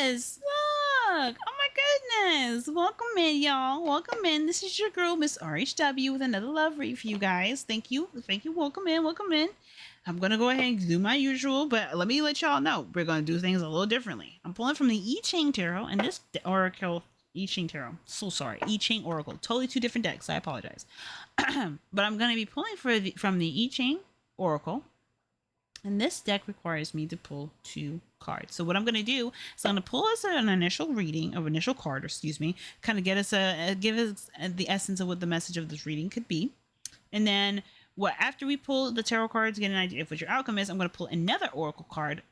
Yes, look. Oh my goodness. Welcome in, y'all. Welcome in. This is your girl, Miss RHW, with another love read for you guys. Thank you. Thank you. Welcome in. Welcome in. I'm going to go ahead and do my usual, but let me let y'all know we're going to do things a little differently. I'm pulling from the I Ching Tarot and this Oracle I Ching Tarot. So sorry. I Ching Oracle. Totally two different decks. I apologize. But I'm going to be pulling from the I Ching Oracle. And this deck requires me to pull 2 cards. So what I'm going to do is I'm going to pull us an initial reading of initial card, or excuse me, kind of get us give us the essence of what the message of this reading could be. And then after we pull the tarot cards, get an idea of what your outcome is, I'm going to pull another oracle card,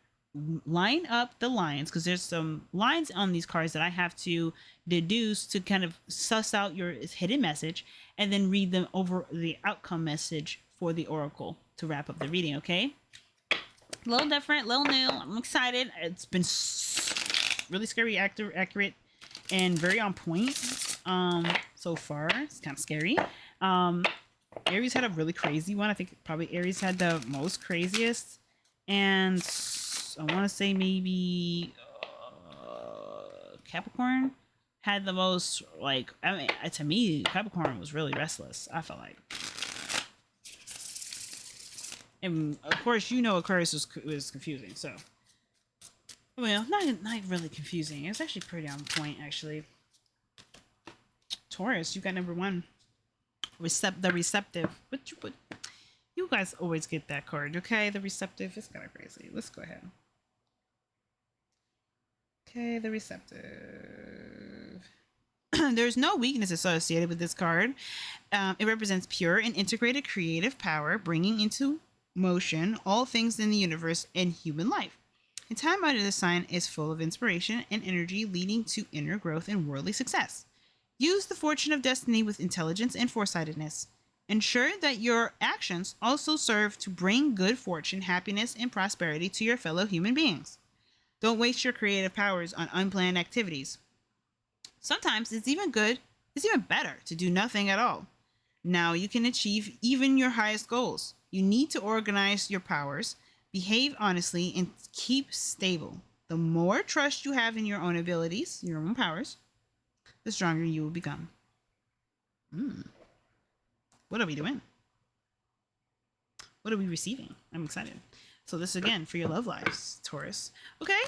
line up the lines, because there's some lines on these cards that I have to deduce to kind of suss out your hidden message, and then read them over the outcome message for the oracle to wrap up the reading, okay? A little different, a little new. I'm excited. It's been really scary, accurate, and very on point so far. It's kind of scary. Aries had a really crazy one. I think probably Aries had the most craziest. And I want to say maybe Capricorn had the most, like, I mean, to me, Capricorn was really restless, I felt like. And of course, you know, Aquarius was confusing. So, well, not really confusing. It was actually pretty on point, actually. Taurus, you got number 1. The receptive. You guys always get that card, okay? The receptive is kind of crazy. Let's go ahead. Okay, the receptive. There's no weakness associated with this card. It represents pure and integrated creative power, bringing into motion all things in the universe and human life. The time under the sign is full of inspiration and energy, leading to inner growth and worldly success. Use the fortune of destiny with intelligence and foresightedness. Ensure that your actions also serve to bring good fortune, happiness, and prosperity to your fellow human beings. Don't waste your creative powers on unplanned activities. Sometimes it's even better to do nothing at all. Now you can achieve even your highest goals. You need to organize your powers, behave honestly, and keep stable. The more trust you have in your own abilities, your own powers, the stronger you will become. What are we doing? What are we receiving? I'm excited. So this again for your love lives, Taurus. Okay.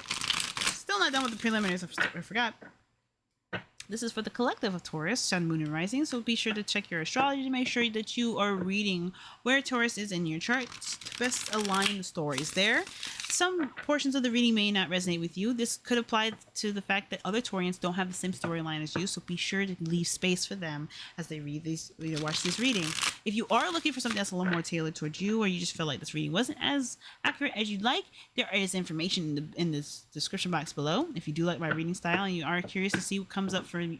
Still not done with the preliminaries. I forgot. This is for the collective of Taurus, Sun, Moon, and Rising. So be sure to check your astrology to make sure that you are reading where Taurus is in your chart to best align the stories there. Some portions of the reading may not resonate with you. This could apply to the fact that other Taurians don't have the same storyline as you, so be sure to leave space for them as they watch this reading. If you are looking for something that's a little more tailored towards you, or you just feel like this reading wasn't as accurate as you'd like, there is information in this description box below. If you do like my reading style and you are curious to see what comes up for you,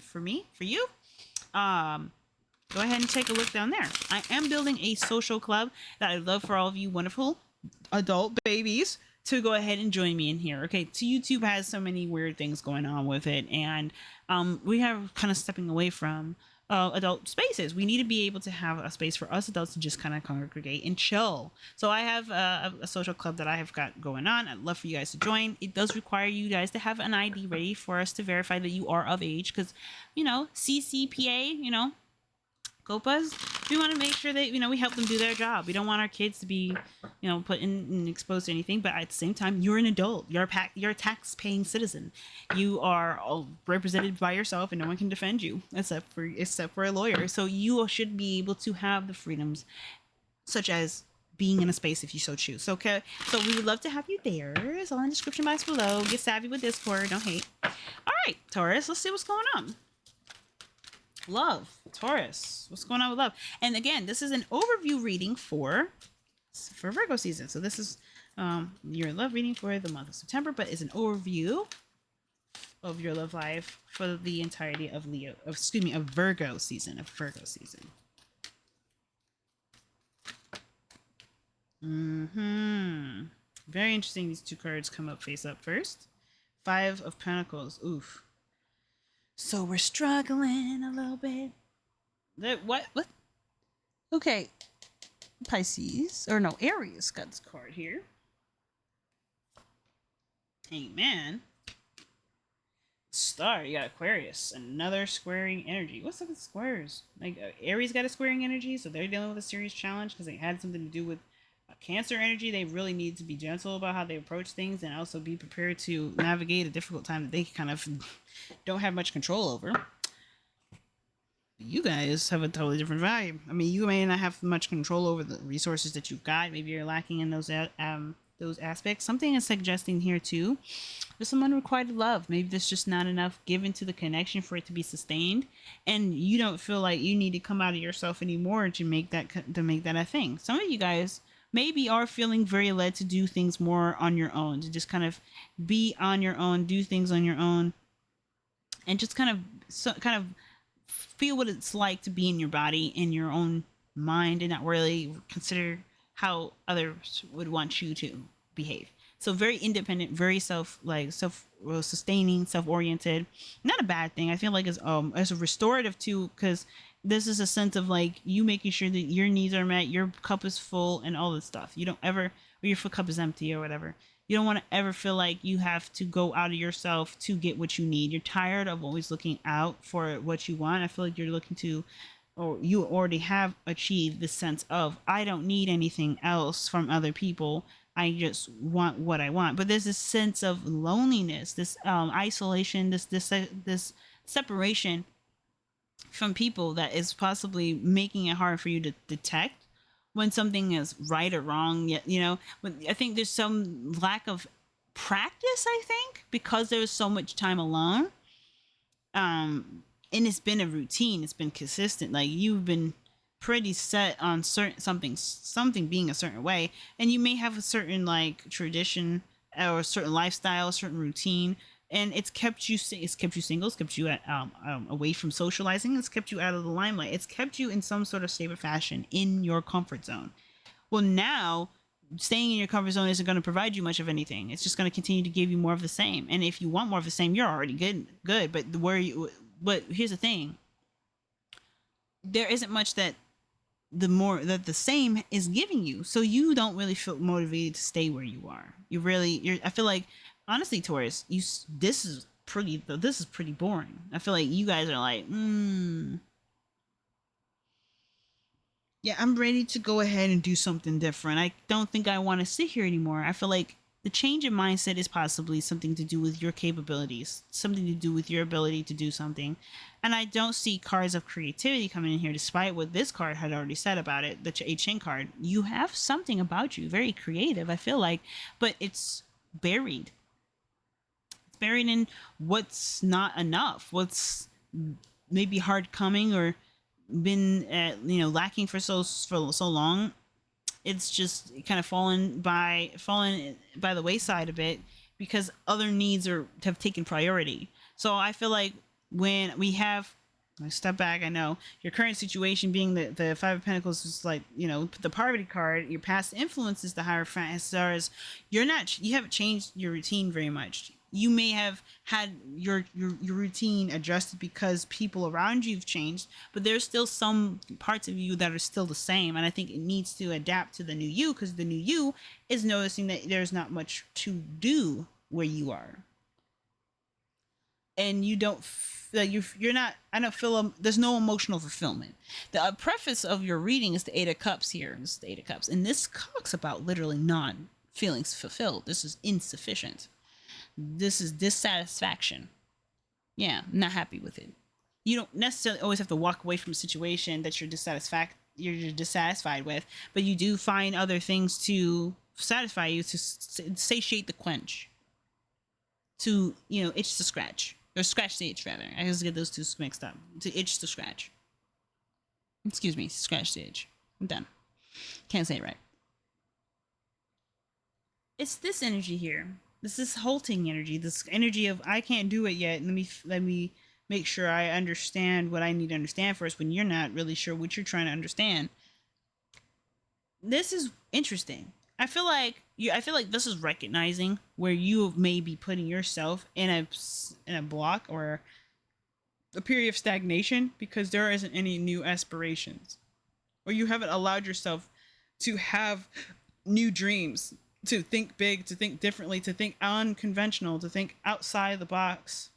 go ahead and take a look down there. I am building a social club that I'd love for all of you wonderful adult babies to go ahead and join me in here. Okay, so YouTube has so many weird things going on with it, and we have kind of stepping away from adult spaces. We need to be able to have a space for us adults to just kind of congregate and chill. So I have a social club that I have got going on. I'd love for you guys to join. It does require you guys to have an ID ready for us to verify that you are of age, because, you know, CCPA, you know, COPAs, we want to make sure that, you know, we help them do their job. We don't want our kids to be, you know, put in and exposed to anything, but at the same time, you're an adult. You're a tax-paying citizen. You are all represented by yourself, and no one can defend you except for a lawyer. So you should be able to have the freedoms, such as being in a space if you so choose. Okay, so we would love to have you there. It's all in the description box below. Get savvy with Discord. Don't hate. All right, Taurus, let's see what's going on. Love, Taurus, what's going on with love? And again, this is an overview reading for Virgo season. So this is your love reading for the month of September, but it's an overview of your love life for the entirety of Virgo season. Very interesting. These 2 cards come up face up first. 5 of Pentacles. Oof. So we're struggling a little bit. What? Okay. Pisces. Or no, Aries got this card here. Hangman. star. You got Aquarius, another squaring energy. What's up with squares? Like Aries got a squaring energy, so they're dealing with a serious challenge because they had something to do with Cancer energy. They really need to be gentle about how they approach things and also be prepared to navigate a difficult time that they kind of don't have much control over. You guys have a totally different vibe. I mean, you may not have much control over the resources that you've got. Maybe you're lacking in those aspects. Something is suggesting here too. There's some unrequited love. Maybe there's just not enough given to the connection for it to be sustained, and you don't feel like you need to come out of yourself anymore to make that a thing. Some of you guys maybe are feeling very led to do things more on your own, to just kind of be on your own, do things on your own, and just kind of feel what it's like to be in your body, in your own mind, and not really consider how others would want you to behave. So very independent, very self sustaining, self-oriented. Not a bad thing. I feel like it's a restorative too, because this is a sense of like you making sure that your needs are met, your cup is full, and all this stuff. You don't ever, or your cup is empty or whatever. You don't want to ever feel like you have to go out of yourself to get what you need. You're tired of always looking out for what you want. I feel like you're looking to, or you already have achieved this sense of, I don't need anything else from other people. I just want what I want. But there's this sense of loneliness, this isolation, this separation from people that is possibly making it hard for you to detect when something is right or wrong. You know, I think there's some lack of practice, I think, because there's so much time alone. And it's been a routine. It's been consistent. Like you've been pretty set on something being a certain way, and you may have a certain like tradition or a certain lifestyle, a certain routine, and it's kept you single, it's kept you at, away from socializing, it's kept you out of the limelight, it's kept you in some sort of shape or fashion in your comfort zone. Well, now staying in your comfort zone isn't going to provide you much of anything. It's just going to continue to give you more of the same, and if you want more of the same, you're already good. But here's the thing: there isn't much that the same is giving you, so you don't really feel motivated to stay where you are. I feel like, honestly, Taurus, this is pretty boring. I feel like you guys are like, yeah, I'm ready to go ahead and do something different. I don't think I want to sit here anymore. I feel like the change in mindset is possibly something to do with your capabilities, something to do with your ability to do something. And I don't see cards of creativity coming in here, despite what this card had already said about it, the I Ching card. You have something about you, very creative, I feel like, but it's buried. It's buried in what's not enough, what's maybe hard coming or been lacking for so long. It's just kind of fallen by the wayside a bit because other needs have taken priority. So I feel like when I step back, I know your current situation being the Five of Pentacles is like, the poverty card, your past influences, the Hierophant, as far as you haven't changed your routine very much. You may have had your routine adjusted because people around you have changed, but there's still some parts of you that are still the same. And I think it needs to adapt to the new you, because the new you is noticing that there's not much to do where you are. And you don't you're not, I don't feel, there's no emotional fulfillment. The preface of your reading is the Eight of Cups here. This is the Eight of Cups. And this talks about literally not feeling fulfilled. This is insufficient. This is dissatisfaction. Yeah, not happy with it. You don't necessarily always have to walk away from a situation that you're dissatisfied with, but you do find other things to satisfy you, to satiate the quench, to itch to scratch, or scratch the itch rather. I always get those two mixed up. To itch to scratch. Excuse me, scratch the itch. I'm done. Can't say it right. It's this energy here. This is halting energy. This energy of, I can't do it yet. Let me make sure I understand what I need to understand first, when you're not really sure what you're trying to understand. This is interesting. I feel like this is recognizing where you may be putting yourself in a block or a period of stagnation because there isn't any new aspirations, or you haven't allowed yourself to have new dreams, to think big, to think differently, to think unconventional, to think outside the box.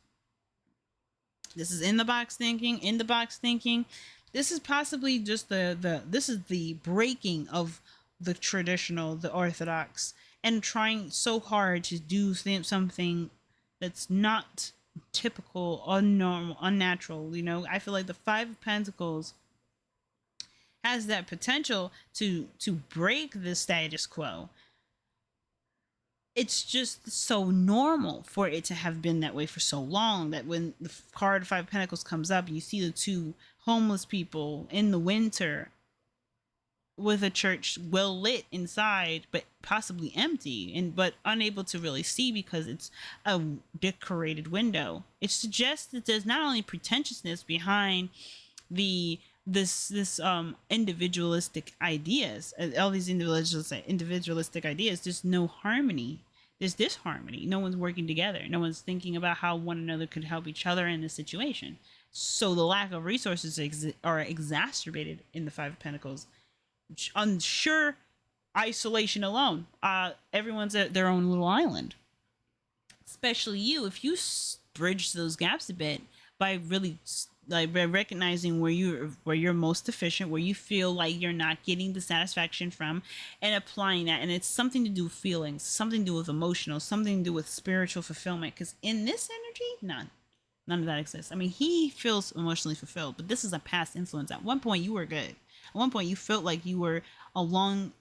This is in the box thinking. In the box thinking. This is possibly just this is the breaking of the traditional, the orthodox, and trying so hard to do something that's not typical, unnormal, unnatural. You know, I feel like the Five of Pentacles has that potential to break the status quo. It's just so normal for it to have been that way for so long that when the card Five of Pentacles comes up, you see the two homeless people in the winter with a church well lit inside but possibly empty, and but unable to really see because it's a decorated window. It suggests that there's not only pretentiousness behind the this individualistic ideas, all these individualistic ideas. There's no harmony. There's disharmony. No one's working together. No one's thinking about how one another could help each other in this situation. So the lack of resources are exacerbated in the Five of Pentacles. Unsure isolation alone. Everyone's at their own little island. Especially you, if you bridge those gaps a bit by really by recognizing where you're most efficient, where you feel like you're not getting the satisfaction from, and applying that. And it's something to do with feelings, something to do with emotional, something to do with spiritual fulfillment. Because in this energy, none of that exists. I mean, he feels emotionally fulfilled, but this is a past influence. At one point, you were good. At one point, you felt like you were aligned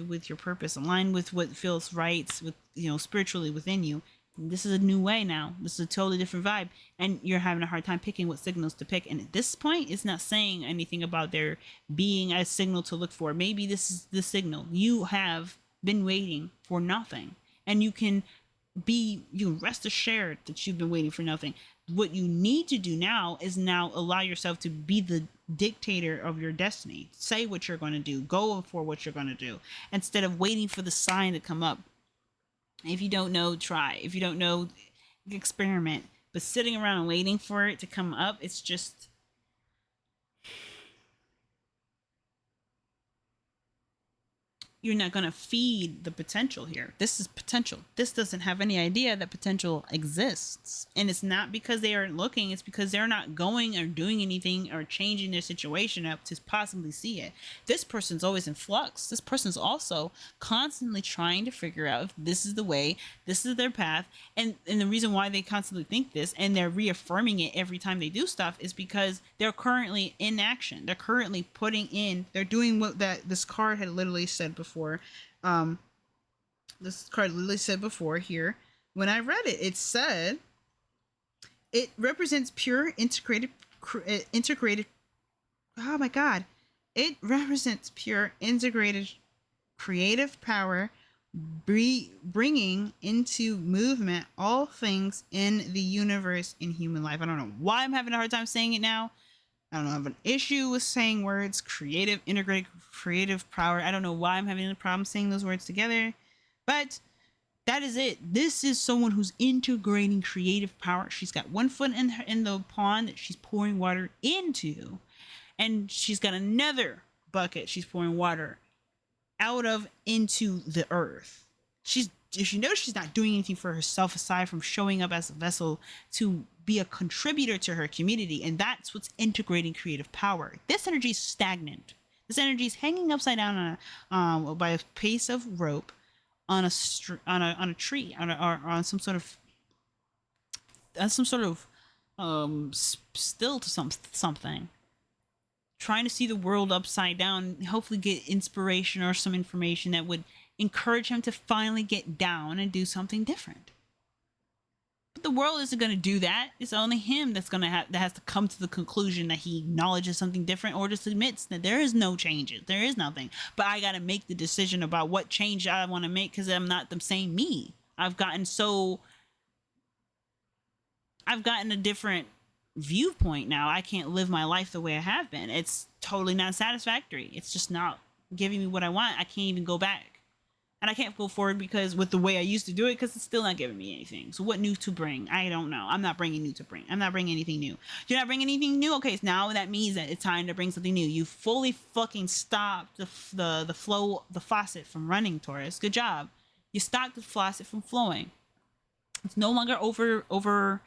with your purpose, aligned with what feels right, with spiritually within you. This is a new way now. This is a totally different vibe, and you're having a hard time picking what signals to pick. And at this point, it's not saying anything about there being a signal to look for. Maybe this is the signal. You have been waiting for nothing, and you can rest assured that you've been waiting for nothing. What you need to do now is allow yourself to be the dictator of your destiny. Say what you're going to do. Go for what you're going to do instead of waiting for the sign to come up. If you don't know, try. If you don't know, experiment. But sitting around and waiting for it to come up, it's just... You're not going to feed the potential here. This is potential. This doesn't have any idea that potential exists. And it's not because they aren't looking. It's because they're not going or doing anything or changing their situation up to possibly see it. This person's always in flux. This person's also constantly trying to figure out if this is the way, this is their path. And the reason why they constantly think this and they're reaffirming it every time they do stuff is because they're currently in action. They're currently they're doing what this card had literally said before. This card literally said before here when I read it, it said it represents pure integrated oh my god, it represents pure integrated creative power, bringing into movement all things in the universe in human life. I don't know why I'm having a hard time saying it now. I don't know, I have an issue with saying words, creative, integrated, creative power. I don't know why I'm having a problem saying those words together, but that is it. This is someone who's integrating creative power. She's got one foot in the pond that she's pouring water into, and she's got another bucket she's pouring water out of into the earth. She's not doing anything for herself aside from showing up as a vessel to be a contributor to her community, and that's what's integrating creative power. This energy is stagnant. This energy is hanging upside down by a piece of rope on a tree, on some sort of still to something. Trying to see the world upside down, hopefully get inspiration or some information that would encourage him to finally get down and do something different. But the world isn't going to do that. It's only him that has to come to the conclusion that he acknowledges something different, or just admits that there is no changes. There is nothing. But I got to make the decision about what change I want to make, because I'm not the same me. I've gotten a different viewpoint now. I can't live my life the way I have been. It's totally not satisfactory. It's just not giving me what I want. I can't even go back. And I can't go forward because with the way I used to do it, because it's still not giving me anything. So what new to bring? I don't know. I'm not bringing new to bring. I'm not bringing anything new. You're not bringing anything new? Okay, so now that means that it's time to bring something new. You fully fucking stopped the faucet from running, Taurus. Good job. You stopped the faucet from flowing. It's no longer over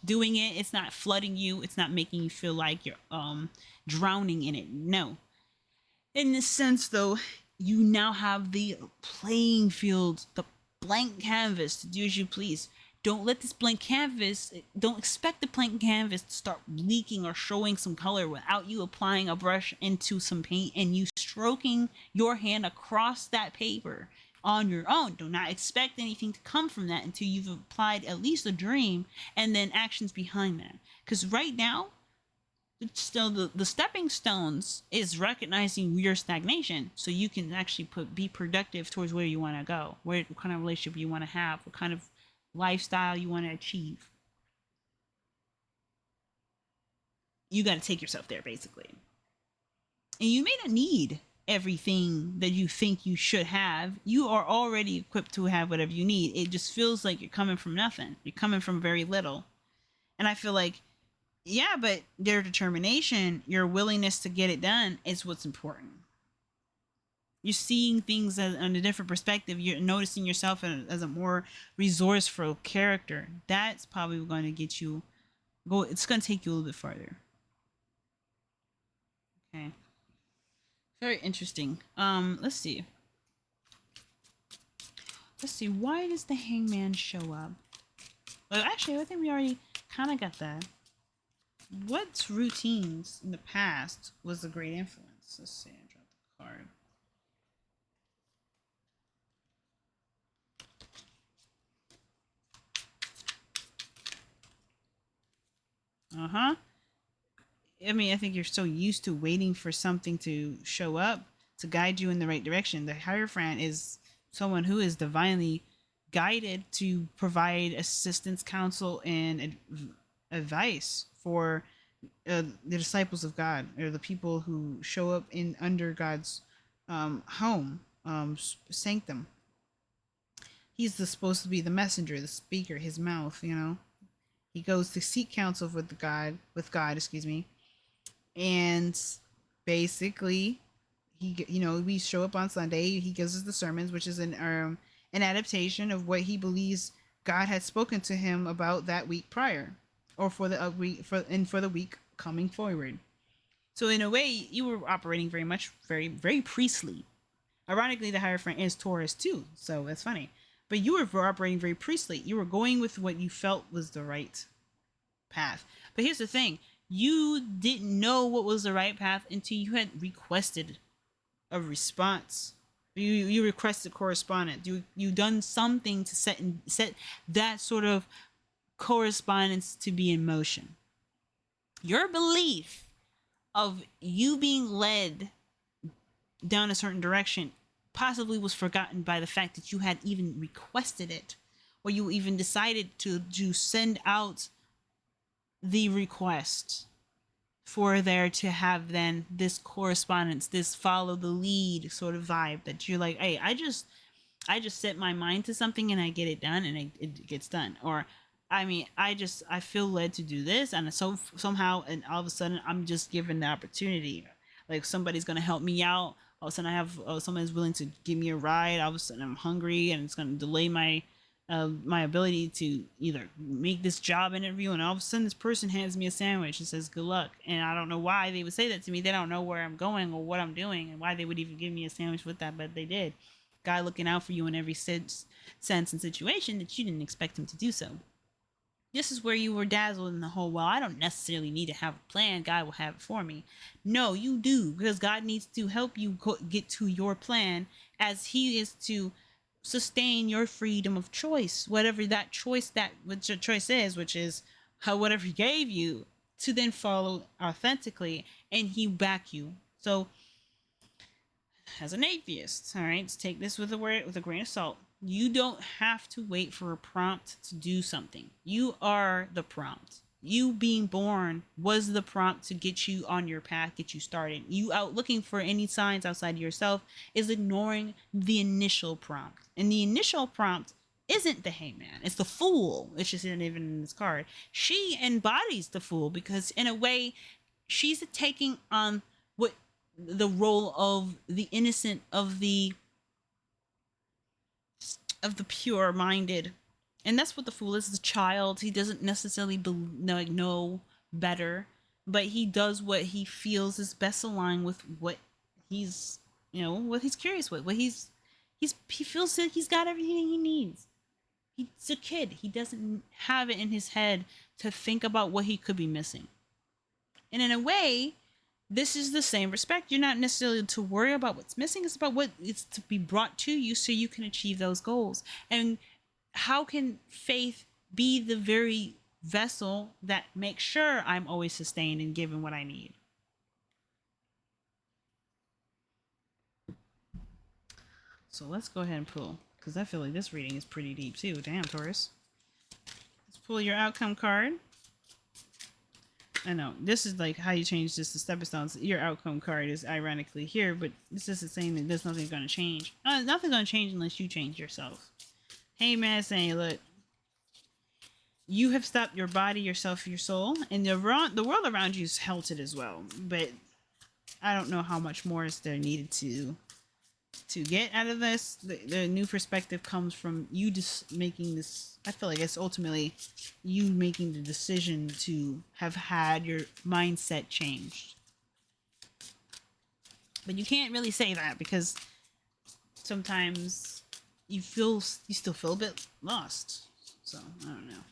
doing it. It's not flooding you. It's not making you feel like you're drowning in it. No. In this sense though, you now have the playing field, the blank canvas to do as you please. Don't let this blank canvas, don't expect the blank canvas to start leaking or showing some color without you applying a brush into some paint and you stroking your hand across that paper on your own. Do not expect anything to come from that until you've applied at least a dream and then actions behind that. Because right now, still the stepping stones is recognizing your stagnation so you can actually be productive towards where you want to go, what kind of relationship you want to have, what kind of lifestyle you want to achieve. You got to take yourself there basically, and you may not need everything that you think you should have. You are already equipped to have whatever you need. It just feels like you're coming from nothing, you're coming from very little. And I feel like, yeah, but their determination, your willingness to get it done is what's important. You're seeing things on a different perspective. You're noticing yourself as a more resourceful character. That's probably going to get you go. It's going to take you a little bit farther. Okay. Very interesting. Let's see. Let's see. Why does the Hangman show up? Well, actually, I think we already kind of got that. What routines in the past was a great influence? Let's see. I dropped the card. Uh-huh. I mean, I think you're so used to waiting for something to show up to guide you in the right direction. The Hierophant is someone who is divinely guided to provide assistance, counsel, and advice for the disciples of God, or the people who show up in under God's home, sanctum. He's supposed to be the messenger, the speaker, his mouth. He goes to seek counsel with God, excuse me, and basically, we show up on Sunday. He gives us the sermons, which is an adaptation of what he believes God had spoken to him about that week prior, or for the week coming forward. So in a way, you were operating very, very priestly. Ironically, the Hierophant is Taurus too, so that's funny. But you were operating very priestly. You were going with what you felt was the right path. But here's the thing. You didn't know what was the right path until you had requested a response. You requested correspondence. You done something to set that sort of correspondence to be in motion. Your belief of you being led down a certain direction possibly was forgotten by the fact that you had even requested it, or you even decided to send out the request for there to have then this correspondence, this follow the lead sort of vibe, that you're like, hey, I just set my mind to something and I get it done, and it gets done. Or I mean, I feel led to do this, and so somehow, and all of a sudden I'm just given the opportunity. Like somebody's gonna help me out. All of a sudden I have someone's willing to give me a ride. All of a sudden I'm hungry, and it's gonna delay my ability to either make this job interview, and all of a sudden this person hands me a sandwich and says good luck, and I don't know why they would say that to me. They don't know where I'm going or what I'm doing and why they would even give me a sandwich with that, but they did. Guy looking out for you in every sense and situation that you didn't expect him to do so. This is where you were dazzled in the whole, well, I don't necessarily need to have a plan. God will have it for me. No, you do, because God needs to help you get to your plan, as he is to sustain your freedom of choice, whatever that choice, what your choice is, which is whatever he gave you, to then follow authentically, and he back you. So as an atheist, all right, let's take this with a grain of salt. You don't have to wait for a prompt to do something. You are the prompt. You being born was the prompt to get you on your path, get you started. You out looking for any signs outside of yourself is ignoring the initial prompt. And the initial prompt isn't the Hangman. It's the Fool. It's just not even in this card. She embodies the Fool, because in a way, she's taking on the role of the innocent, of the of the pure-minded. And that's what the Fool is, a child. He doesn't necessarily know better, but he does what he feels is best aligned with what he's, what he's curious with. What he feels that he's got everything he needs. He's a kid. He doesn't have it in his head to think about what he could be missing. And in a way, this is the same respect. You're not necessarily to worry about what's missing. It's about what it's to be brought to you so you can achieve those goals. And how can faith be the very vessel that makes sure I'm always sustained and given what I need? So let's go ahead and pull, because I feel like this reading is pretty deep too. Damn, Taurus. Let's pull your outcome card. I know, this is like how you change this to stepping stones. Your outcome card is ironically here, but this is saying that there's nothing going to change. Nothing's going to change unless you change yourself. Hey man, saying, look, you have stopped your body, yourself, your soul, and the world around you is halted as well. But I don't know how much more is there needed to get out of this. The new perspective comes from you just making this. I feel like it's ultimately you making the decision to have had your mindset changed. But you can't really say that because sometimes you still feel a bit lost. So I don't know.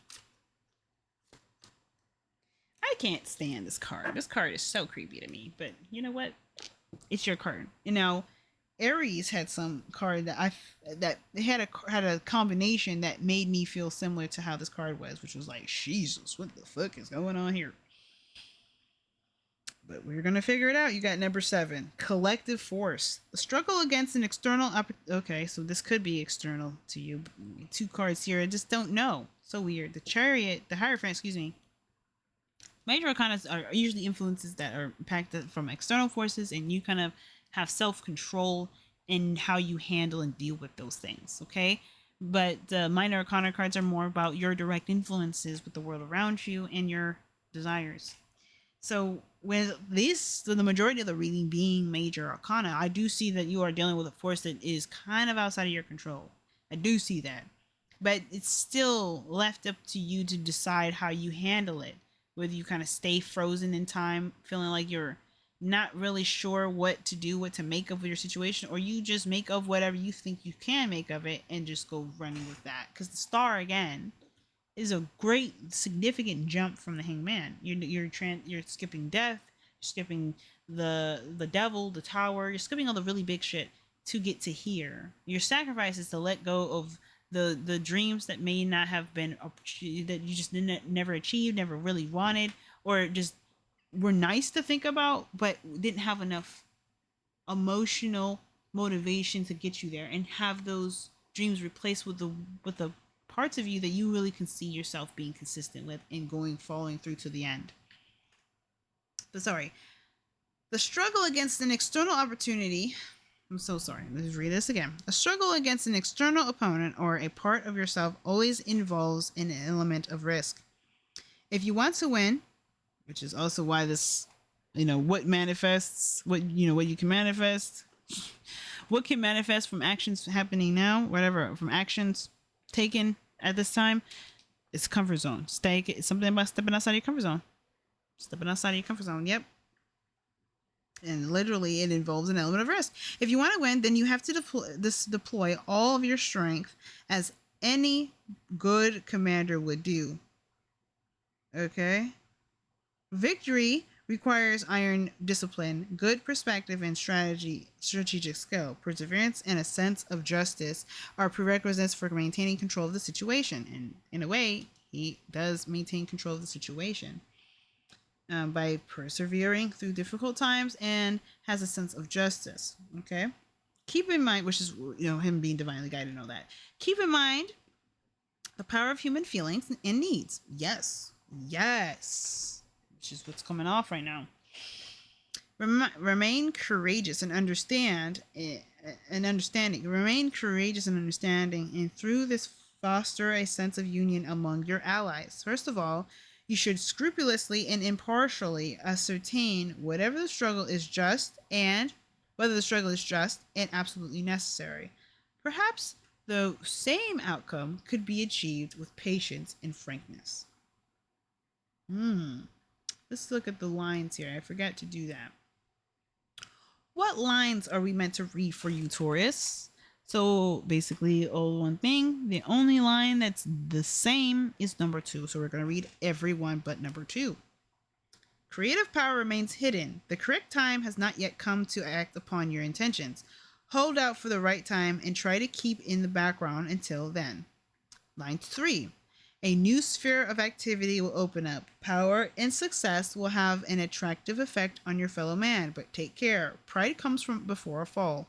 I can't stand this card. This card is so creepy to me. But you know what? It's your card. Aries had some card that had a combination that made me feel similar to how this card was, which was like, Jesus, what the fuck is going on here? But we're gonna figure it out. You got number 7, collective force. The struggle against an external okay, so this could be external to you. 2 cards here. I just don't know. So weird. The Chariot, the Hierophant, excuse me. Major arcana are usually influences that are impacted from external forces, and you kind of have self-control in how you handle and deal with those things, okay? But the minor arcana cards are more about your direct influences with the world around you and your desires. So with the majority of the reading being major arcana, I do see that you are dealing with a force that is kind of outside of your control. I do see that. But it's still left up to you to decide how you handle it. Whether you kind of stay frozen in time, feeling like you're not really sure what to do, what to make of your situation, or you just make of whatever you think you can make of it and just go running with that. Because the Star, again, is a great significant jump from the Hangman. You're skipping death, you're skipping the devil, the tower, you're skipping all the really big shit to get to here. Your sacrifice is to let go of the dreams that may not have been, that you just never achieved, never really wanted, or just were nice to think about, but didn't have enough emotional motivation to get you there, and have those dreams replaced with the parts of you that you really can see yourself being consistent with and following through to the end. But sorry, the struggle against an external opportunity. I'm so sorry. Let's read this again. A struggle against an external opponent or a part of yourself always involves an element of risk. If you want to win, which is also why this, what manifests, what you can manifest, what can manifest from actions happening now, whatever, from actions taken at this time, it's comfort zone. It's something about stepping outside your comfort zone. Stepping outside your comfort zone. Yep. And literally, it involves an element of risk. If you want to win, then you have to deploy all of your strength, as any good commander would do. Okay? Victory requires iron discipline, good perspective and strategic skill. Perseverance and a sense of justice are prerequisites for maintaining control of the situation. And in a way, he does maintain control of the situation by persevering through difficult times and has a sense of justice. Okay? Keep in mind, which is, him being divinely guided and all that. Keep in mind the power of human feelings and needs. Yes. Which is what's coming off right now. Remain courageous and understanding. Remain courageous and understanding, and through this foster a sense of union among your allies. First of all, you should scrupulously and impartially ascertain whether the struggle is just and absolutely necessary. Perhaps The same outcome could be achieved with patience and frankness. Let's look at the lines here. I forgot to do that. What lines are we meant to read for you, Taurus? So basically, all one thing. The only line that's the same is number 2. So we're going to read every one but number 2. Creative power remains hidden. The correct time has not yet come to act upon your intentions. Hold out for the right time and try to keep in the background until then. Line 3. A new sphere of activity will open up. Power and success will have an attractive effect on your fellow man, but take care. Pride comes from before a fall.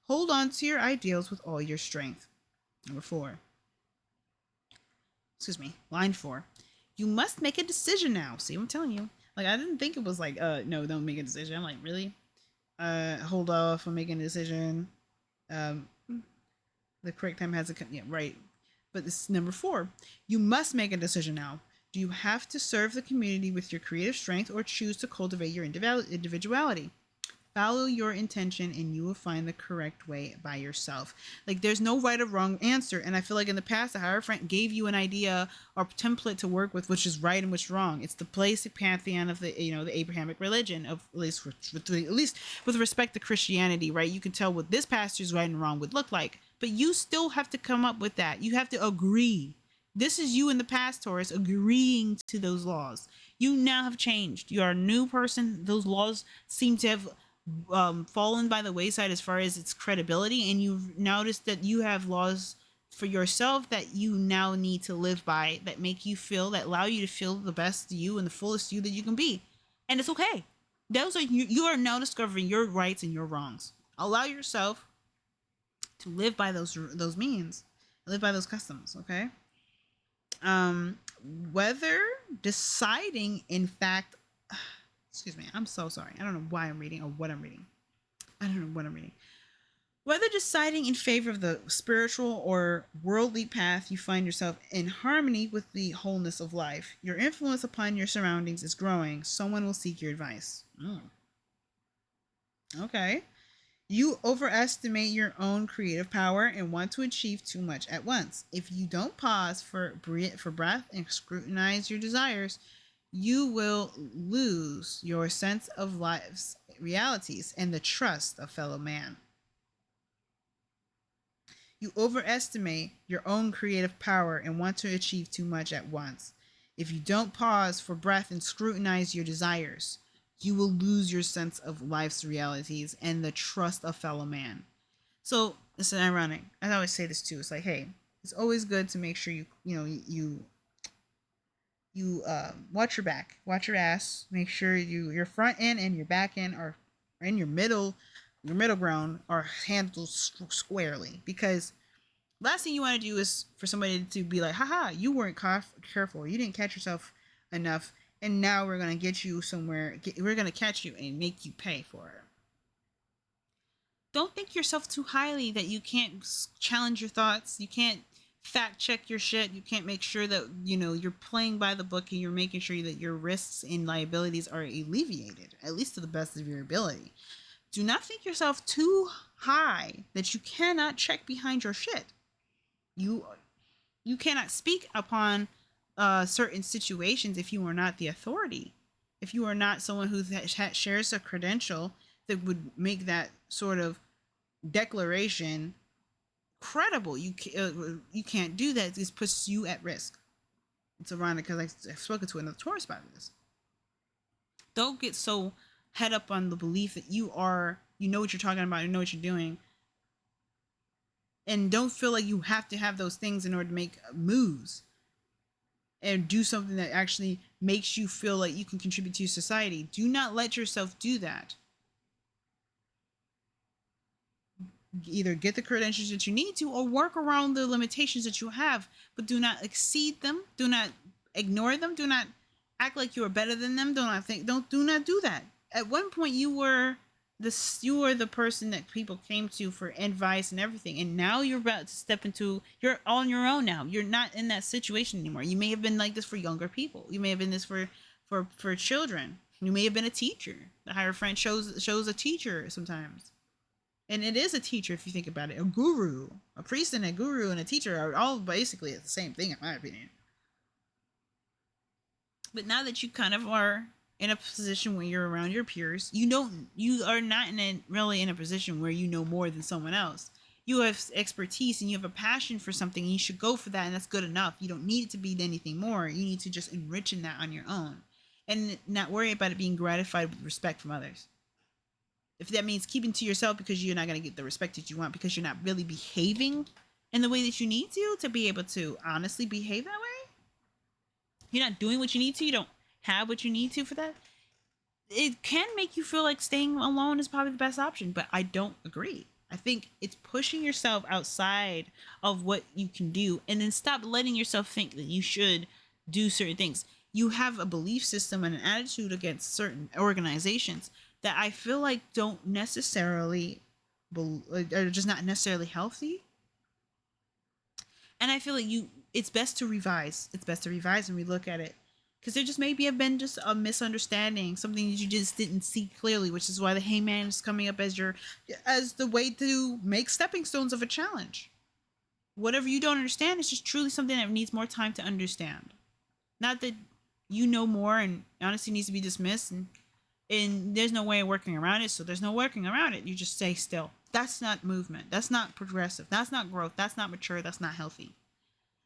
Hold on to your ideals with all your strength. Number 4. Line 4. You must make a decision now. See what I'm telling you? Like, I didn't think it was like, no, don't make a decision. I'm like, really? Hold off on making a decision. The correct time hasn't come. Yeah, right. But this is number 4. You must make a decision now. Do you have to serve the community with your creative strength or choose to cultivate your individuality? Follow your intention and you will find the correct way by yourself. Like, there's no right or wrong answer. And I feel like in the past, the Hierophant gave you an idea or template to work with, which is right and which wrong. It's the basic pantheon of the, the Abrahamic religion, of at least with respect to Christianity, right? You can tell what this pastor's right and wrong would look like. But you still have to come up with that. You have to agree. This is you in the past, Taurus, agreeing to those laws. You now have changed. You are a new person. Those laws seem to have fallen by the wayside as far as its credibility, and you've noticed that you have laws for yourself that you now need to live by, that make you feel, that allow you to feel the best you and the fullest you that you can be. And it's okay. Those are you are now discovering your rights and your wrongs. Allow yourself to live by those means, live by those customs. Okay. Whether deciding, in fact, excuse me, I'm so sorry. I don't know why I'm reading or what I'm reading. I don't know what I'm reading. Whether deciding in favor of the spiritual or worldly path, you find yourself in harmony with the wholeness of life. Your influence upon your surroundings is growing. Someone will seek your advice. Okay. You overestimate your own creative power and want to achieve too much at once. If you don't pause for breath and scrutinize your desires, you will lose your sense of life's realities and the trust of fellow man. You overestimate your own creative power and want to achieve too much at once. If you don't pause for breath and scrutinize your desires, you will lose your sense of life's realities and the trust of fellow man. So it's ironic. I always say this too. It's like, hey, it's always good to make sure you watch your back, watch your ass, make sure your front end and your back end are in your middle ground are handled squarely, because last thing you want to do is for somebody to be like, haha, you weren't careful, you didn't catch yourself enough, and now we're going to get you somewhere, we're going to catch you and make you pay for it. Don't think yourself too highly that you can't challenge your thoughts, you can't fact check your shit, you can't make sure that you're playing by the book and you're making sure that your risks and liabilities are alleviated, at least to the best of your ability. Do not think yourself too high that you cannot check behind your shit. You cannot speak upon certain situations if you are not the authority, if you are not someone who shares a credential that would make that sort of declaration credible. You can't do that. This puts you at risk. It's ironic because I've spoken to another Taurus about this. Don't get so head up on the belief that you know what you're talking about, you know what you're doing, and don't feel like you have to have those things in order to make moves and do something that actually makes you feel like you can contribute to society. Do not let yourself do that. Either get the credentials that you need to or work around the limitations that you have, but do not exceed them. Do not ignore them. Do not act like you are better than them. Do not do that. At one point you were the person that people came to for advice and everything, and now you're about to step into, you're on your own now. You're not in that situation anymore. You may have been like this for younger people. You may have been this for children. You may have been a teacher. The Hierophant shows a teacher sometimes. And it is a teacher if you think about it. A guru, a priest and a guru and a teacher are all basically the same thing in my opinion. But now that you kind of are in a position where you're around your peers, you are not really in a position where you know more than someone else. You have expertise and you have a passion for something and you should go for that, and that's good enough. You don't need it to be anything more. You need to just enrich in that on your own and not worry about it being gratified with respect from others. If that means keeping to yourself because you're not going to get the respect that you want because you're not really behaving in the way that you need to be able to honestly behave that way, you're not doing what you need to, you don't have what you need to for that, it can make you feel like staying alone is probably the best option. But I don't agree. I think it's pushing yourself outside of what you can do, and then stop letting yourself think that you should do certain things. You have a belief system and an attitude against certain organizations that I feel like don't necessarily are just not necessarily healthy. And I feel like it's best to revise. It's best to revise and relook at it. Because there just maybe have been just a misunderstanding, something that you just didn't see clearly, which is why the Hangman is coming up as the way to make stepping stones of a challenge. Whatever you don't understand is just truly something that needs more time to understand. Not that you know more and honestly needs to be dismissed and there's no way of working around it, so there's no working around it. You just stay still. That's not movement. That's not progressive. That's not growth. That's not mature. That's not healthy.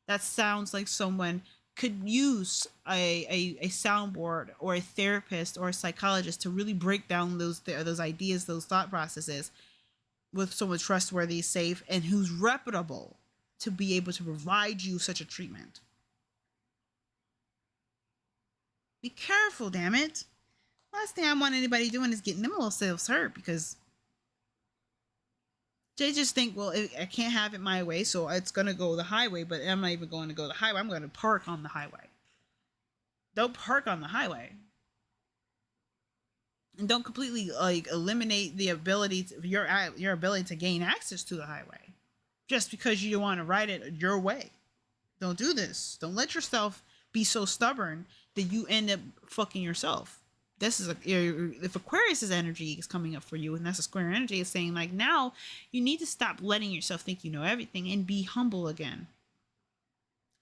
That sounds like someone could use a soundboard or a therapist or a psychologist to really break down those ideas, those thought processes with someone trustworthy, safe, and who's reputable to be able to provide you such a treatment. Be careful, damn it. Last thing I want anybody doing is getting them little selves hurt because they just think, well, I can't have it my way, so it's going to go the highway, but I'm not even going to go the highway. I'm going to park on the highway. Don't park on the highway. And don't completely eliminate the ability your ability to gain access to the highway just because you want to ride it your way. Don't do this. Don't let yourself be so stubborn that you end up fucking yourself. This is if Aquarius's energy is coming up for you, and that's a square energy, is saying like now you need to stop letting yourself think you know everything and be humble again.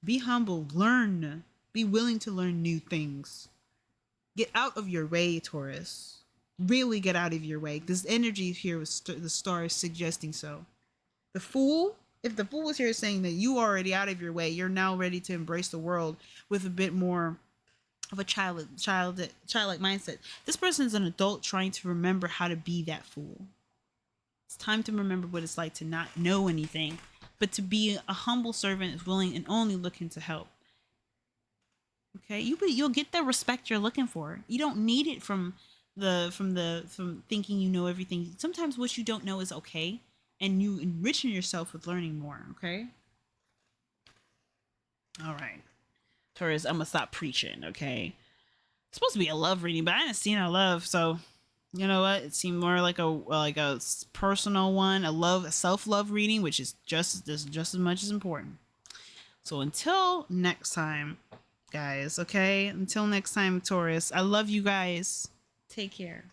Be humble, learn, be willing to learn new things. Get out of your way, Taurus. Really get out of your way. This energy here was the stars suggesting so. The Fool, if the Fool was here saying that you are already out of your way, you're now ready to embrace the world with a bit more of a childlike mindset. This person is an adult trying to remember how to be that fool. It's time to remember what it's like to not know anything, but to be a humble servant is willing and only looking to help. Okay, you'll get the respect you're looking for. You don't need it from thinking you know everything. Sometimes what you don't know is okay, and you enriching yourself with learning more. Okay. All right. Taurus, I'm gonna stop preaching, okay? It's supposed to be a love reading, but I didn't see no love, so you know what? It seemed more like a personal one, a self-love reading, which is just as much as important. So until next time, guys, okay? Until next time, Taurus, I love you guys. Take care.